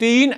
3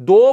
2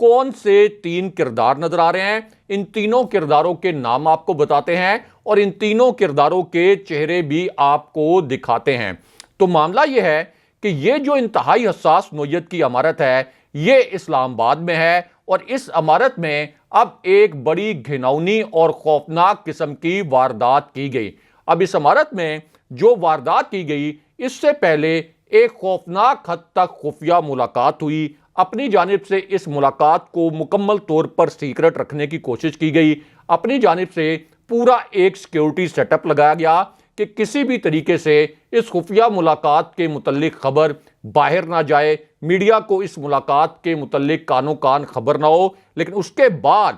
کون سے 3 کردار نظر آ رہے ہیں، ان تینوں کرداروں کے نام آپ کو بتاتے ہیں اور ان تینوں کرداروں کے چہرے بھی آپ کو دکھاتے ہیں۔ تو معاملہ یہ ہے کہ یہ جو انتہائی حساس نوعیت کی عمارت ہے یہ اسلام آباد میں ہے، اور اس عمارت میں اب ایک بڑی گھناؤنی اور خوفناک قسم کی واردات کی گئی۔ اب اس عمارت میں جو واردات کی گئی اس سے پہلے ایک خوفناک حد تک خفیہ ملاقات ہوئی، اپنی جانب سے اس ملاقات کو مکمل طور پر سیکرٹ رکھنے کی کوشش کی گئی، اپنی جانب سے پورا ایک سیکیورٹی سیٹ اپ لگایا گیا کہ کسی بھی طریقے سے اس خفیہ ملاقات کے متعلق خبر باہر نہ جائے، میڈیا کو اس ملاقات کے متعلق کانوں کان خبر نہ ہو۔ لیکن اس کے بعد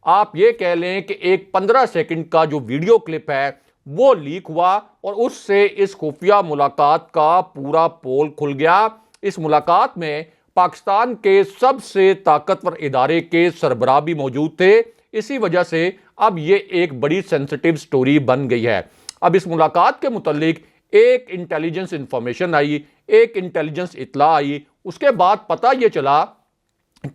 آپ یہ کہہ لیں کہ ایک 15 سیکنڈ کا جو ویڈیو کلپ ہے وہ لیک ہوا اور اس سے اس خفیہ ملاقات کا پورا پول کھل گیا۔ اس ملاقات میں پاکستان کے سب سے طاقتور ادارے کے سربراہ بھی موجود تھے، اسی وجہ سے اب یہ ایک بڑی سینسٹیو سٹوری بن گئی ہے۔ اب اس ملاقات کے متعلق ایک انٹیلیجنس انفارمیشن آئی، ایک انٹیلیجنس اطلاع آئی، اس کے بعد پتہ یہ چلا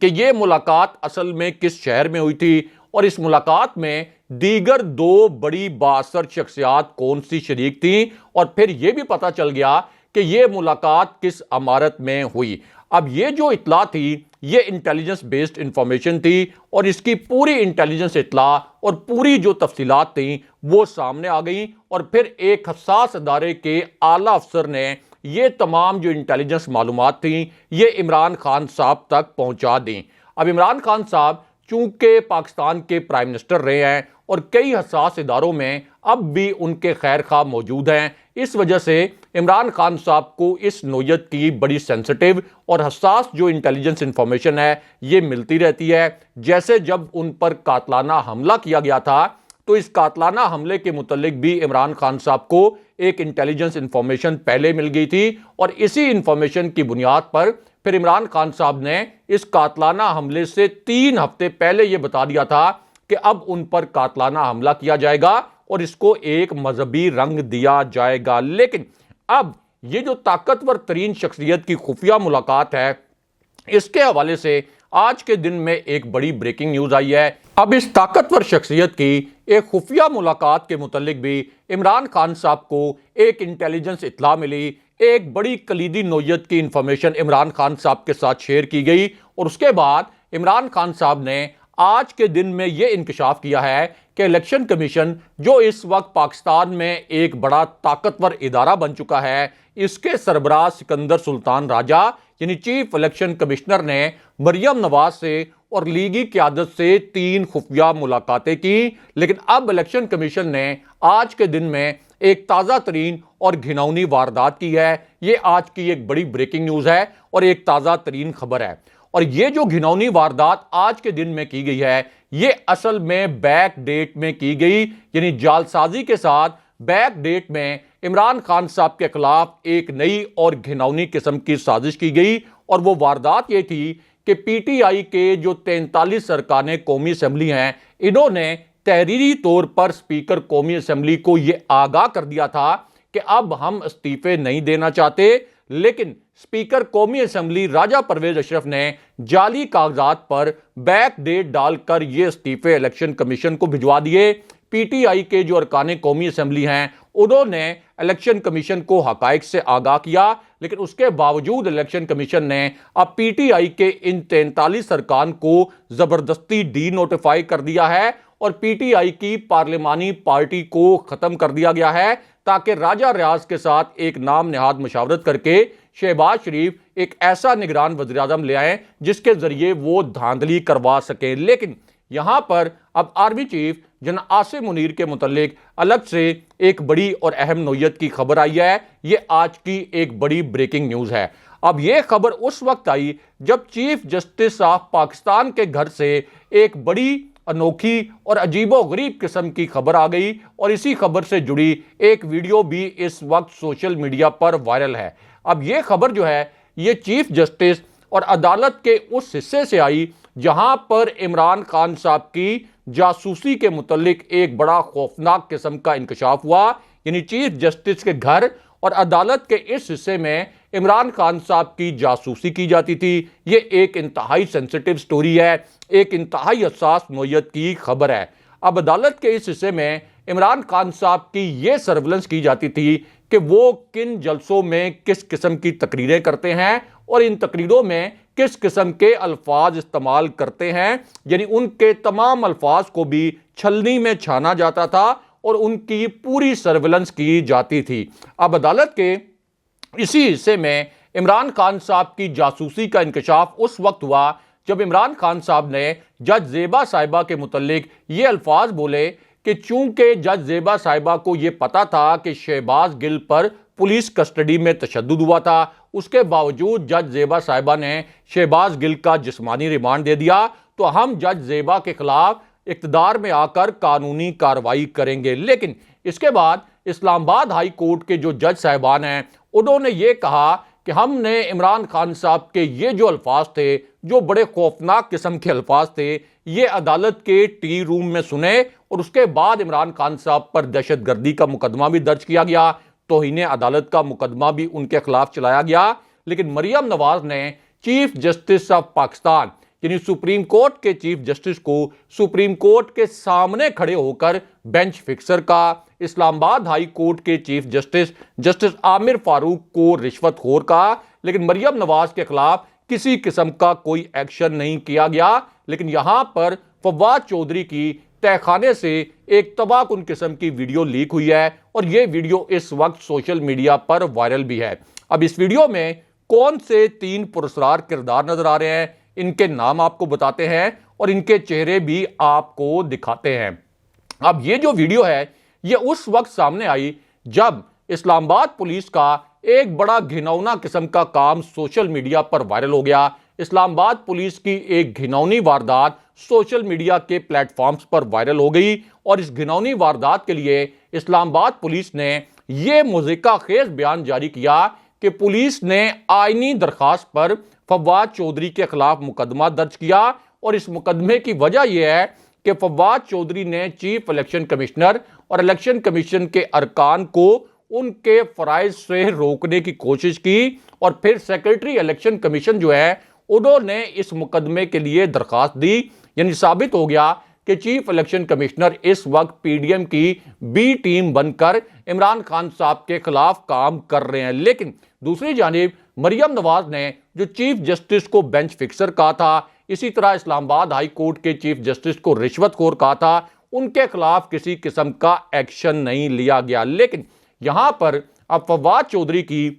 کہ یہ ملاقات اصل میں کس شہر میں ہوئی تھی اور اس ملاقات میں دیگر 2 بڑی بااثر شخصیات کون سی شریک تھیں، اور پھر یہ بھی پتہ چل گیا کہ یہ ملاقات کس عمارت میں ہوئی۔ اب یہ جو اطلاع تھی یہ انٹیلیجنس بیسڈ انفارمیشن تھی، اور اس کی پوری انٹیلیجنس اطلاع اور پوری جو تفصیلات تھیں وہ سامنے آ گئیں، اور پھر ایک حساس ادارے کے اعلیٰ افسر نے یہ تمام جو انٹیلیجنس معلومات تھیں یہ عمران خان صاحب تک پہنچا دیں۔ اب عمران خان صاحب چونکہ پاکستان کے پرائم منسٹر رہے ہیں اور کئی حساس اداروں میں اب بھی ان کے خیر خواہ موجود ہیں، اس وجہ سے عمران خان صاحب کو اس نوعیت کی بڑی سینسٹیو اور حساس جو انٹیلیجنس انفارمیشن ہے یہ ملتی رہتی ہے۔ جیسے جب ان پر قاتلانہ حملہ کیا گیا تھا تو اس قاتلانہ حملے کے متعلق بھی عمران خان صاحب کو ایک انٹیلیجنس انفارمیشن پہلے مل گئی تھی، اور اسی انفارمیشن کی بنیاد پر پھر عمران خان صاحب نے اس قاتلانہ حملے سے 3 ہفتے پہلے یہ بتا دیا تھا کہ اب ان پر قاتلانہ حملہ کیا جائے گا اور اس کو ایک مذہبی رنگ دیا جائے گا۔ لیکن اب یہ جو طاقتور ترین شخصیت کی خفیہ ملاقات ہے اس کے حوالے سے آج کے دن میں ایک بڑی بریکنگ نیوز آئی ہے۔ اب اس طاقتور شخصیت کی ایک خفیہ ملاقات کے متعلق بھی عمران خان صاحب کو ایک انٹیلیجنس اطلاع ملی، ایک بڑی کلیدی نوعیت کی انفارمیشن عمران خان صاحب کے ساتھ شیئر کی گئی، اور اس کے بعد عمران خان صاحب نے آج کے دن میں یہ انکشاف کیا ہے کہ الیکشن کمیشن جو اس وقت پاکستان میں ایک بڑا طاقتور ادارہ بن چکا ہے، اس کے سربراہ سکندر سلطان راجہ یعنی چیف الیکشن کمشنر نے مریم نواز سے اور لیگی قیادت سے 3 خفیہ ملاقاتیں کی۔ لیکن اب الیکشن کمیشن نے آج کے دن میں ایک تازہ ترین اور گھناؤنی واردات کی ہے۔ یہ آج کی ایک بڑی بریکنگ نیوز ہے اور ایک تازہ ترین خبر ہے، اور یہ جو گھناؤنی واردات آج کے دن میں کی گئی ہے یہ اصل میں بیک ڈیٹ میں کی گئی، یعنی جعلسازی کے ساتھ بیک ڈیٹ میں عمران خان صاحب کے خلاف ایک نئی اور گھناؤنی قسم کی سازش کی گئی، اور وہ واردات یہ تھی کہ پی ٹی آئی کے جو 43 ارکان قومی اسمبلی ہیں انہوں نے تحریری طور پر اسپیکر قومی اسمبلی کو یہ آگاہ کر دیا تھا کہ اب ہم استعفے نہیں دینا چاہتے، لیکن اسپیکر قومی اسمبلی راجہ پرویز اشرف نے جعلی کاغذات پر بیک ڈیٹ ڈال کر یہ استعفے الیکشن کمیشن کو بھجوا دیے۔ پی ٹی آئی کے جو ارکان قومی اسمبلی ہیں انہوں نے الیکشن کمیشن کو حقائق سے آگاہ کیا، لیکن اس کے باوجود الیکشن کمیشن نے اب پی ٹی آئی کے ان 43 ارکان کو زبردستی ڈی نوٹیفائی کر دیا ہے، اور پی ٹی آئی کی پارلیمانی پارٹی کو ختم کر دیا گیا ہے تاکہ راجہ ریاض کے ساتھ ایک نام نہاد مشاورت کر کے شہباز شریف ایک ایسا نگران وزیر اعظم لے آئیں جس کے ذریعے وہ دھاندلی کروا سکیں۔ لیکن یہاں پر اب army chief general Asim Munir کے متعلق الگ سے ایک بڑی اور اہم نوعیت کی خبر آئی ہے، یہ آج کی ایک بڑی بریکنگ نیوز ہے۔ اب یہ خبر اس وقت آئی جب چیف جسٹس آف پاکستان کے گھر سے ایک بڑی انوکھی اور عجیب و غریب قسم کی خبر آ گئی، اور اسی خبر سے جڑی ایک ویڈیو بھی اس وقت سوشل میڈیا پر وائرل ہے۔ اب یہ خبر جو ہے یہ چیف جسٹس اور عدالت کے اس حصے سے آئی جہاں پر عمران خان صاحب کی جاسوسی کے متعلق ایک بڑا خوفناک قسم کا انکشاف ہوا، یعنی چیف جسٹس کے گھر اور عدالت کے اس حصے میں عمران خان صاحب کی جاسوسی کی جاتی تھی۔ یہ ایک انتہائی سینسٹیو سٹوری ہے، ایک انتہائی حساس نوعیت کی خبر ہے۔ اب عدالت کے اس حصے میں عمران خان صاحب کی یہ سرویلنس کی جاتی تھی کہ وہ کن جلسوں میں کس قسم کی تقریریں کرتے ہیں اور ان تقریروں میں کس قسم کے الفاظ استعمال کرتے ہیں، یعنی ان کے تمام الفاظ کو بھی چھلنی میں چھانا جاتا تھا اور ان کی پوری سرویلنس کی جاتی تھی۔ اب عدالت کے اسی حصے میں عمران خان صاحب کی جاسوسی کا انکشاف اس وقت ہوا جب عمران خان صاحب نے جج زیبا صاحبہ کے متعلق یہ الفاظ بولے کہ چونکہ جج زیبا صاحبہ کو یہ پتا تھا کہ شہباز گل پر پولیس کسٹڈی میں تشدد ہوا تھا، اس کے باوجود جج زیبا صاحبہ نے شہباز گل کا جسمانی ریمانڈ دے دیا، تو ہم جج زیبا کے خلاف اقتدار میں آ کر قانونی کارروائی کریں گے۔ لیکن اس کے بعد اسلام آباد ہائی کورٹ کے جو جج صاحبان ہیں انہوں نے یہ کہا کہ ہم نے عمران خان صاحب کے یہ جو الفاظ تھے، جو بڑے خوفناک قسم کے الفاظ تھے، یہ عدالت کے ٹی روم میں سنے اور اس کے بعد عمران خان صاحب پر دہشت گردی کا مقدمہ بھی درج کیا گیا، توہین عدالت کا مقدمہ بھی ان کے خلاف چلایا گیا۔ لیکن مریم نواز نے چیف جسٹس آف پاکستان یعنی سپریم کورٹ کے چیف جسٹس کو سپریم کورٹ کے سامنے کھڑے ہو کر بینچ فکسر کا، اسلام آباد ہائی کورٹ کے چیف جسٹس عامر فاروق کو رشوت خور کہا، لیکن مریم نواز کے خلاف کسی قسم کا کوئی ایکشن نہیں کیا گیا۔ لیکن یہاں پر فواد چودھری کی تہہ خانے سے ایک تباہ کن قسم کی ویڈیو لیک ہوئی ہے اور یہ ویڈیو اس وقت سوشل میڈیا پر وائرل بھی ہے۔ اب اس ویڈیو میں کون سے 3 پراسرار کردار نظر آ رہے ہیں، ان کے نام آپ کو بتاتے ہیں اور ان کے چہرے بھی آپ کو دکھاتے ہیں۔ اب یہ جو ویڈیو ہے یہ اس وقت سامنے آئی جب اسلام آباد پولیس کا ایک بڑا گھناؤنا قسم کا کام سوشل میڈیا پر وائرل ہو گیا۔ اسلام آباد پولیس کی ایک گھناؤنی واردات سوشل میڈیا کے پلیٹ فارمز پر وائرل ہو گئی اور اس گھناؤنی واردات کے لیے اسلام آباد پولیس نے یہ مضحکہ خیز بیان جاری کیا کہ پولیس نے آئینی درخواست پر فواد چودھری کے خلاف مقدمہ درج کیا اور اس مقدمے کی وجہ یہ ہے کہ فواد چودھری نے چیف الیکشن کمشنر اور الیکشن کمیشن کے ارکان کو ان کے فرائض سے روکنے کی کوشش کی اور پھر سیکرٹری الیکشن کمیشن جو ہے انہوں نے اس مقدمے کے لیے درخواست دی، یعنی ثابت ہو گیا کہ چیف الیکشن کمشنر اس وقت پی ڈی ایم کی بی ٹیم بن کر عمران خان صاحب کے خلاف کام کر رہے ہیں۔ لیکن دوسری جانب مریم نواز نے جو چیف جسٹس کو بینچ فکسر کہا تھا، اسی طرح اسلام آباد ہائی کورٹ کے چیف جسٹس کو رشوت خور کہا تھا، ان کے خلاف کسی قسم کا ایکشن نہیں لیا گیا۔ لیکن یہاں پر اب فواد چودھری کی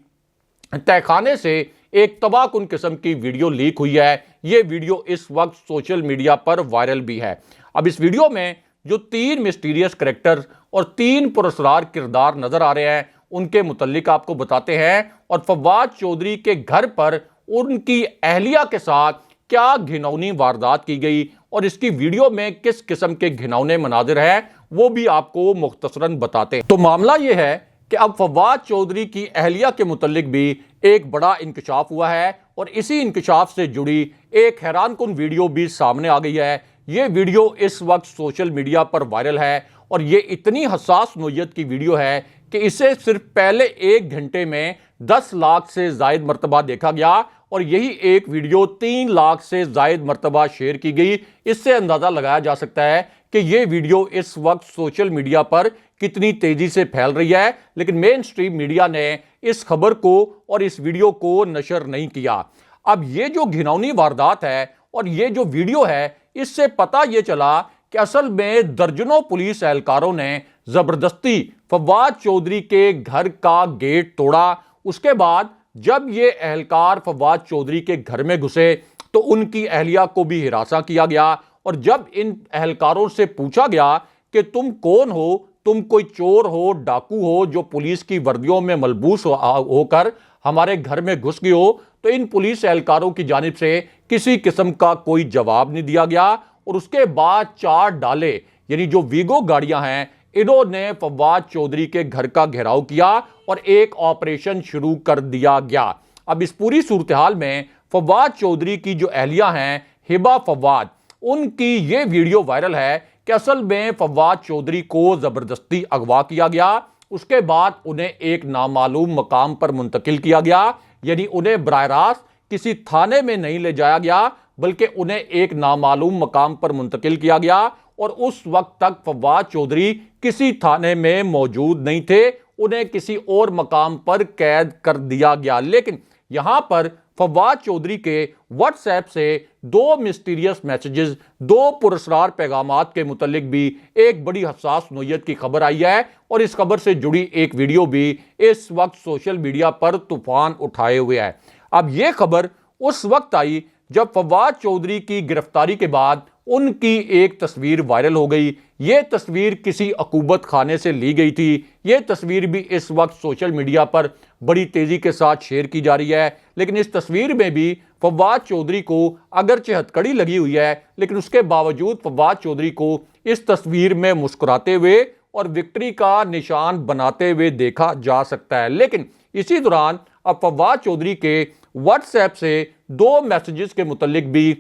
تہہ خانے سے ایک تباہ کن قسم کی ویڈیو لیک ہوئی ہے۔ یہ ویڈیو اس وقت سوشل میڈیا پر وائرل بھی ہے۔ اب اس ویڈیو میں جو 3 مسٹیریس کریکٹر اور 3 پراسرار کردار نظر آ رہے ہیں ان کے متعلق آپ کو بتاتے ہیں اور فواد چودھری کے گھر پر ان کی اہلیہ کے ساتھ کیا گھناؤنی واردات کی گئی اور اس کی ویڈیو میں کس قسم کے گھناؤنے مناظر ہیں وہ بھی آپ کو مختصراً بتاتے ہیں۔ تو معاملہ یہ ہے کہ اب فواد چودھری کی اہلیہ کے متعلق بھی ایک بڑا انکشاف ہوا ہے اور اسی انکشاف سے جڑی ایک حیران کن ویڈیو بھی سامنے آ گئی ہے۔ یہ ویڈیو اس وقت سوشل میڈیا پر وائرل ہے اور یہ اتنی حساس نوعیت کی ویڈیو ہے کہ اسے صرف پہلے 1 گھنٹے میں 10 لاکھ سے زائد مرتبہ دیکھا گیا اور یہی ایک ویڈیو 3 لاکھ سے زائد مرتبہ شیئر کی گئی۔ اس سے اندازہ لگایا جا سکتا ہے کہ یہ ویڈیو اس وقت سوشل میڈیا پر کتنی تیزی سے پھیل رہی ہے، لیکن مین سٹریم میڈیا نے اس خبر کو اور اس ویڈیو کو نشر نہیں کیا۔ اب یہ جو گھناؤنی واردات ہے اور یہ جو ویڈیو ہے، اس سے پتہ یہ چلا کہ اصل میں درجنوں پولیس اہلکاروں نے زبردستی فواد چودھری کے گھر کا گیٹ توڑا۔ اس کے بعد جب یہ اہلکار فواد چودھری کے گھر میں گھسے تو ان کی اہلیہ کو بھی ہراساں کیا گیا اور جب ان اہلکاروں سے پوچھا گیا کہ تم کون ہو، تم کوئی چور ہو، ڈاکو ہو جو پولیس کی وردیوں میں ملبوس ہو کر ہمارے گھر میں گھس گئے ہو، تو ان پولیس اہلکاروں کی جانب سے کسی قسم کا کوئی جواب نہیں دیا گیا اور اس کے بعد 4 ڈالے یعنی جو ویگو گاڑیاں ہیں انہوں نے فواد چودھری کے گھر کا گھیراؤ کیا اور ایک آپریشن شروع کر دیا گیا۔ اب اس پوری صورتحال میں فواد چودھری کی جو اہلیہ ہیں ہبہ فواد، ان کی یہ ویڈیو وائرل ہے کہ اصل میں فواد چودھری کو زبردستی اغوا کیا گیا، اس کے بعد انہیں ایک نامعلوم مقام پر منتقل کیا گیا یعنی انہیں براہ راست کسی تھانے میں نہیں لے جایا گیا بلکہ انہیں ایک نامعلوم مقام پر منتقل کیا گیا اور اس وقت تک فواد چودھری کسی تھانے میں موجود نہیں تھے، انہیں کسی اور مقام پر قید کر دیا گیا۔ لیکن یہاں پر فواد چودھری کے واٹس ایپ سے دو مسٹیریس میسیجز، دو پراسرار پیغامات کے متعلق بھی ایک بڑی حساس نوعیت کی خبر آئی ہے، اور اس خبر سے جڑی ایک ویڈیو بھی اس وقت سوشل میڈیا پر طوفان اٹھائے ہوئے ہے۔ اب یہ خبر اس وقت آئی جب فواد چودھری کی گرفتاری کے بعد ان کی ایک تصویر وائرل ہو گئی۔ یہ تصویر کسی عقوبت خانے سے لی گئی تھی۔ یہ تصویر بھی اس وقت سوشل میڈیا پر بڑی تیزی کے ساتھ شیئر کی جا رہی ہے، لیکن اس تصویر میں بھی فواد چودھری کو اگرچہ ہتھکڑی لگی ہوئی ہے، لیکن اس کے باوجود فواد چودھری کو اس تصویر میں مسکراتے ہوئے اور وکٹری کا نشان بناتے ہوئے دیکھا جا سکتا ہے۔ لیکن اسی دوران اب فواد چودھری کے واٹس ایپ سے دو میسیجز کے متعلق بھی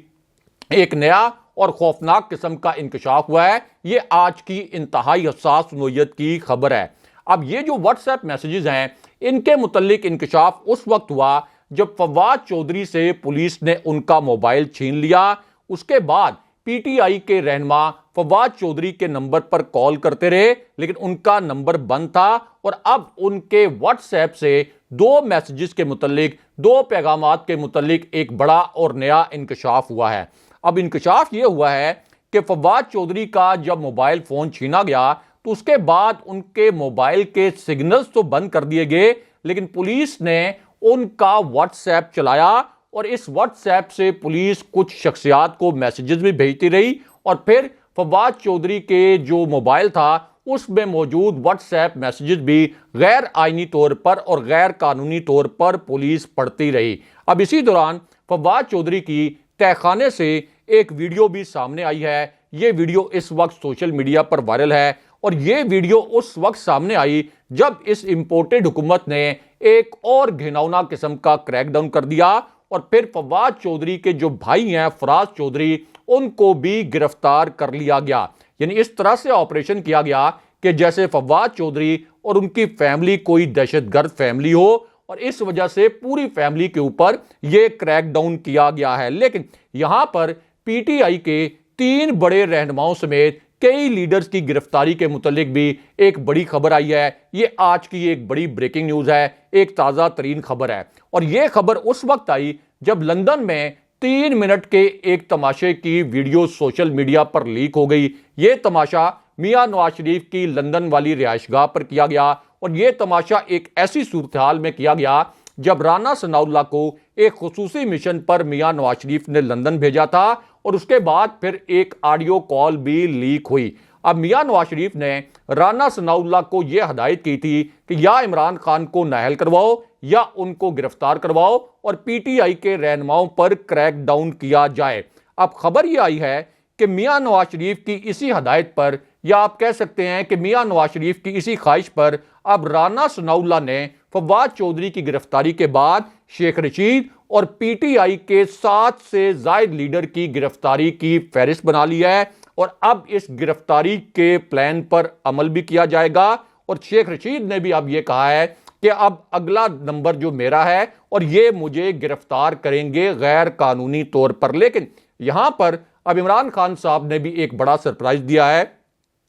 ایک نیا اور خوفناک قسم کا انکشاف ہوا ہے۔ یہ آج کی انتہائی حساس نوعیت کی خبر ہے۔ اب یہ جو واٹس ایپ میسیجز ہیں، ان کے متعلق انکشاف اس وقت ہوا جب فواد چودھری سے پولیس نے ان کا موبائل چھین لیا۔ اس کے بعد پی ٹی آئی کے رہنما فواد چودھری کے نمبر پر کال کرتے رہے، لیکن ان کا نمبر بند تھا، اور اب ان کے واٹس ایپ سے دو میسیجز کے متعلق، دو پیغامات کے متعلق ایک بڑا اور نیا انکشاف ہوا ہے۔ اب انکشاف یہ ہوا ہے کہ فواد چودھری کا جب موبائل فون چھینا گیا تو اس کے بعد ان کے موبائل کے سگنلز تو بند کر دیے گئے، لیکن پولیس نے ان کا واٹس ایپ چلایا، اور اس واٹس ایپ سے پولیس کچھ شخصیات کو میسیجز بھی بھیجتی رہی، اور پھر فواد چودھری کے جو موبائل تھا اس میں موجود واٹس ایپ میسیجز بھی غیر آئینی طور پر اور غیر قانونی طور پر پولیس پڑھتی رہی۔ اب اسی دوران فواد چودھری کی تہہ خانے سے ایک ویڈیو بھی سامنے آئی ہے۔ یہ ویڈیو اس وقت سوشل میڈیا پر وائرل ہے، اور یہ ویڈیو اس وقت سامنے آئی جب اس امپورٹڈ حکومت نے ایک اور گھناؤنا قسم کا کریک ڈاؤن کر دیا، اور پھر فواد چودھری کے جو بھائی ہیں فراز چودھری، ان کو بھی گرفتار کر لیا گیا۔ یعنی اس طرح سے آپریشن کیا گیا کہ جیسے فواد چودھری اور ان کی فیملی کوئی دہشت گرد فیملی ہو، اور اس وجہ سے پوری فیملی کے اوپر یہ کریک ڈاؤن کیا گیا ہے۔ لیکن یہاں پر پی ٹی آئی کے 3 بڑے رہنماؤں سمیت کئی لیڈرز کی گرفتاری کے متعلق بھی ایک بڑی خبر آئی ہے۔ یہ آج کی ایک بڑی بریکنگ نیوز ہے، ایک تازہ ترین خبر ہے، اور یہ خبر اس وقت آئی جب لندن میں 3 منٹ کے ایک تماشے کی ویڈیو سوشل میڈیا پر لیک ہو گئی۔ یہ تماشا میاں نواز شریف کی لندن والی رہائش گاہ پر کیا گیا، اور یہ تماشا ایک ایسی صورتحال میں کیا گیا جب رانا ثناء اللہ کو ایک خصوصی مشن پر میاں نواز شریف نے لندن بھیجا تھا، اور اس کے بعد پھر ایک آڈیو کال بھی لیک ہوئی۔ اب میاں نواز شریف نے رانا ثناء اللہ کو یہ ہدایت کی تھی کہ یا عمران خان کو نااہل کرواؤ یا ان کو گرفتار کرواؤ، اور پی ٹی آئی کے رہنماؤں پر کریک ڈاؤن کیا جائے۔ اب خبر یہ آئی ہے کہ میاں نواز شریف کی اسی ہدایت پر، یا آپ کہہ سکتے ہیں کہ میاں نواز شریف کی اسی خواہش پر، اب رانا ثناء اللہ نے فواد چودھری کی گرفتاری کے بعد شیخ رشید اور پی ٹی آئی کے 7 سے زائد لیڈر کی گرفتاری کی فہرست بنا لی ہے، اور اب اس گرفتاری کے پلان پر عمل بھی کیا جائے گا۔ اور شیخ رشید نے بھی اب یہ کہا ہے کہ اب اگلا نمبر جو میرا ہے، اور یہ مجھے گرفتار کریں گے غیر قانونی طور پر۔ لیکن یہاں پر اب عمران خان صاحب نے بھی ایک بڑا سرپرائز دیا ہے،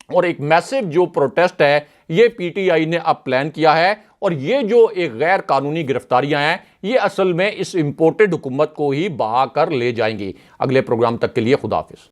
اور ایک میسو جو پروٹیسٹ ہے یہ پی ٹی آئی نے اب پلان کیا ہے، اور یہ جو ایک غیر قانونی گرفتاریاں ہیں یہ اصل میں اس امپورٹڈ حکومت کو ہی بہا کر لے جائیں گی۔ اگلے پروگرام تک کے لیے خدا حافظ۔